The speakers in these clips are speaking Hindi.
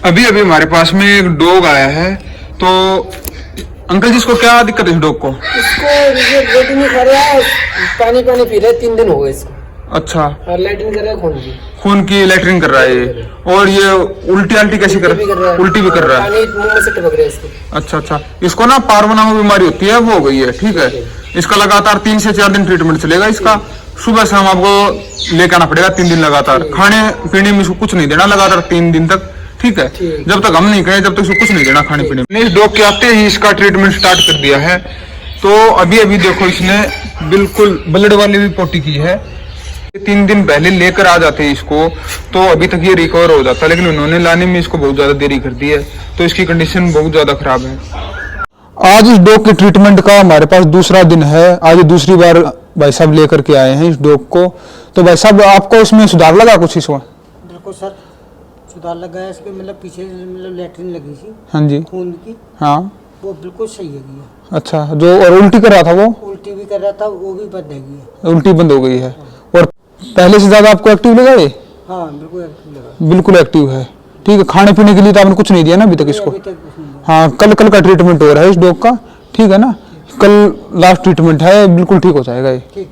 अभी अभी हमारे पास में एक डॉग आया है, तो अंकल जी इसको क्या दिक्कत है इस डॉग को? इसको ये लेटिन नहीं कर रहा है, पानी पानी पी रहा है, 3 दिन हो गए इसको। अच्छा। और लेटिन कर रहा है, खून की लैट्रिन कर रहा है ये। और ये उल्टी आल्टी कैसी कर रहा है? उल्टी भी कर रहा है। पानी मुंह में से टपक रहा है इसको। अच्छा अच्छा, इसको ना पार्वना बीमारी होती है, वो हो गई है। ठीक है, इसका लगातार 3 से 4 दिन ट्रीटमेंट चलेगा इसका। सुबह शाम आपको लेकर आना पड़ेगा 3 दिन लगातार। खाने पीने में इसको कुछ नहीं देना लगातार 3 दिन तक। ठीक है, जब तक हम नहीं कहें तब तक इसको कुछ नहीं देना खाने पीने में। इस डॉग के आते ही इसका ट्रीटमेंट स्टार्ट कर दिया है। तो अभी अभी देखो इसने बिल्कुल ब्लड वाली भी पोटी की है। 3 दिन पहले लेकर आ जाते इसको तो अभी तक ये रिकवर हो जाता, लेकिन उन्होंने लाने में इसको बहुत ज्यादा देरी कर दी है, तो इसकी कंडीशन बहुत ज्यादा खराब है। आज इस डॉग के ट्रीटमेंट का हमारे पास दूसरा दिन है। आज दूसरी बार भाई साहब लेकर के आए हैं इस डॉग को। तो भाई साहब आपको इसमें सुधार लगा कुछ इसमें? बिल्कुल सर, सुधार लगा है इसके। मतलब पीछे मतलब लैट्रिन लगी थी, हाँ जी, खून की, हाँ, वो बिल्कुल सही है। अच्छा, जो और उल्टी कर रहा था वो? उल्टी भी कर रहा था, वो भी बंद है। उल्टी बंद हो गई है। और पहले से ज्यादा आपको एक्टिव लगा ये? हाँ बिल्कुल एक्टिव लगा। बिल्कुल एक्टिव है। ठीक है, खाने पीने के लिए तो आपने कुछ नहीं दिया ना अभी तक इसको? अभी तक कुछ नहीं। हाँ, कल का ट्रीटमेंट हो रहा है इस डॉग का। ठीक है ना, कल लास्ट ट्रीटमेंट है, बिल्कुल ठीक हो जाएगा ये। ठीक।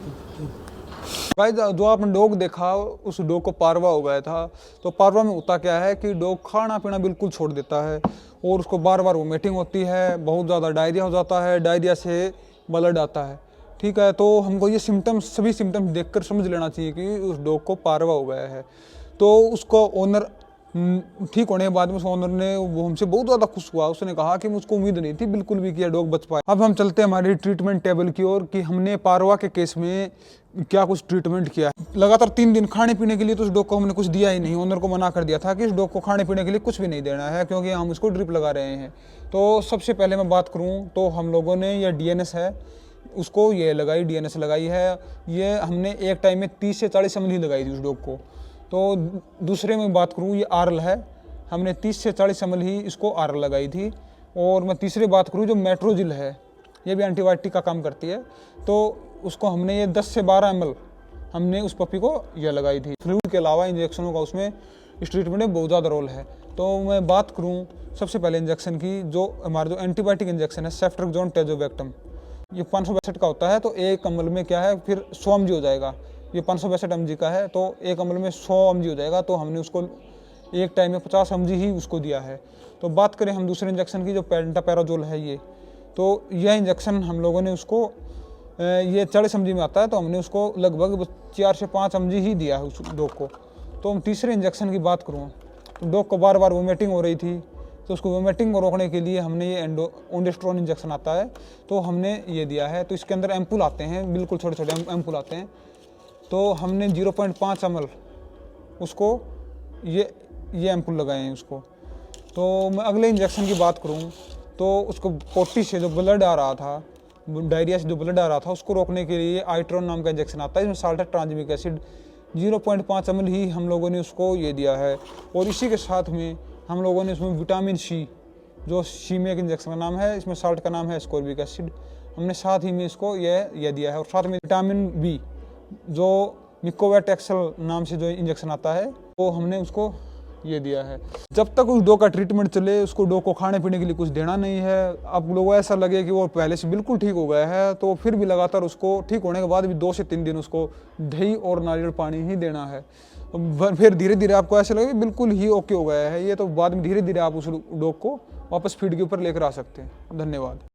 भाई जो आपने डॉग देखा, उस डॉग को पारवा हो गया था। तो पारवा में होता क्या है कि डॉग खाना पीना बिल्कुल छोड़ देता है और उसको बार बार वोमिटिंग होती है, बहुत ज़्यादा डायरिया हो जाता है, डायरिया से ब्लड आता है। ठीक है, तो हमको ये सिम्टम्स, सभी सिम्टम्स देखकर समझ लेना चाहिए कि उस डॉग को पारवा हो गया है। तो उसको ओनर ठीक होने के बाद में उस ओनर ने, वो हमसे बहुत ज़्यादा खुश हुआ। उसने कहा कि मुझको उम्मीद नहीं थी बिल्कुल भी कि यह डॉग बच पाए। अब हम चलते हैं हमारी ट्रीटमेंट टेबल की ओर कि हमने पारवा के केस में क्या कुछ ट्रीटमेंट किया है। लगातार 3 दिन खाने पीने के लिए तो उस डॉग को हमने कुछ दिया ही नहीं। ओनर को मना कर दिया था कि इस डॉग को खाने पीने के लिए कुछ भी नहीं देना है, क्योंकि हम उसको ड्रिप लगा रहे हैं। तो सबसे पहले मैं बात करूँ तो हम लोगों ने यह DNS है, उसको ये लगाई, DNS लगाई है। ये हमने एक टाइम में 30 से 40 ml ही लगाई थी उस डॉग को। तो दूसरे में बात करूँ, ये आरल है, हमने 30 से 40 ml ही इसको आरल लगाई थी। और मैं तीसरी बात करूँ, जो मेट्रोजिल है, ये भी एंटीबायोटिक का काम करती है, तो उसको हमने ये 10 से 12 ml हमने उस पपी को ये लगाई थी। फ्लूइड के अलावा इंजेक्शनों का उसमें इस ट्रीटमेंट में बहुत ज़्यादा रोल है। तो मैं बात करूँ सबसे पहले इंजेक्शन की, जो हमारा जो एंटीबायोटिक इंजेक्शन है सेफ्ट्रेक्सोन टेजोबैक्टम, ये 562 का होता है। तो एक ml में क्या है, फिर 100 mg हो जाएगा। ये 562 mg का है, तो एक ml में 100 mg हो जाएगा। तो हमने उसको एक टाइम में 50 mg ही उसको दिया है। तो बात करें हम दूसरे इंजेक्शन की, जो पेंटापैराजोल है ये, तो यह इंजेक्शन हम लोगों ने उसको ये 40 mg में आता है, तो हमने उसको लगभग 4 से 5 mg ही दिया है उस डॉग को। तो हम तीसरे इंजेक्शन की बात करूँ तो डॉग को बार बार वोमिटिंग हो रही थी, तो उसको वोमिटिंग को रोकने के लिए हमने ये ओंडेस्ट्रोन इंजेक्शन आता है, तो हमने ये दिया है। तो इसके अंदर एम्पूल आते हैं, बिल्कुल छोटे छोटे एम्पूल आते हैं। तो हमने 0.5 ml उसको ये एम्पूल लगाए हैं उसको। तो मैं अगले इंजेक्शन की बात करूं तो उसको पोटी से जो ब्लड आ रहा था, डायरिया से जो ब्लड आ रहा था, उसको रोकने के लिए आइट्रोन नाम का इंजेक्शन आता है, इसमें साल्ट ट्रांजमिक एसिड 0.5 ml ही हम लोगों ने उसको ये दिया है। और इसी के साथ में हम लोगों ने उसमें विटामिन C, जो शीमेक इंजेक्शन का नाम है, इसमें साल्ट का नाम है एस्कॉर्बिक एसिड, हमने साथ ही में इसको ये दिया है। और साथ में विटामिन B, जो मिकोवेट एक्सल नाम से जो इंजेक्शन आता है, वो हमने उसको ये दिया है। जब तक उस डॉग का ट्रीटमेंट चले, उसको डॉग को खाने पीने के लिए कुछ देना नहीं है। अब लोगों ऐसा लगे कि वो पहले से बिल्कुल ठीक हो गया है, तो फिर भी लगातार उसको ठीक होने के बाद भी 2 से 3 दिन उसको दही और नारियल पानी ही देना है। फिर धीरे धीरे आपको ऐसा लगे बिल्कुल ही ओके हो गया है ये, तो बाद में धीरे धीरे आप उस डॉग को वापस फीड के ऊपर लेकर आ सकते हैं। धन्यवाद।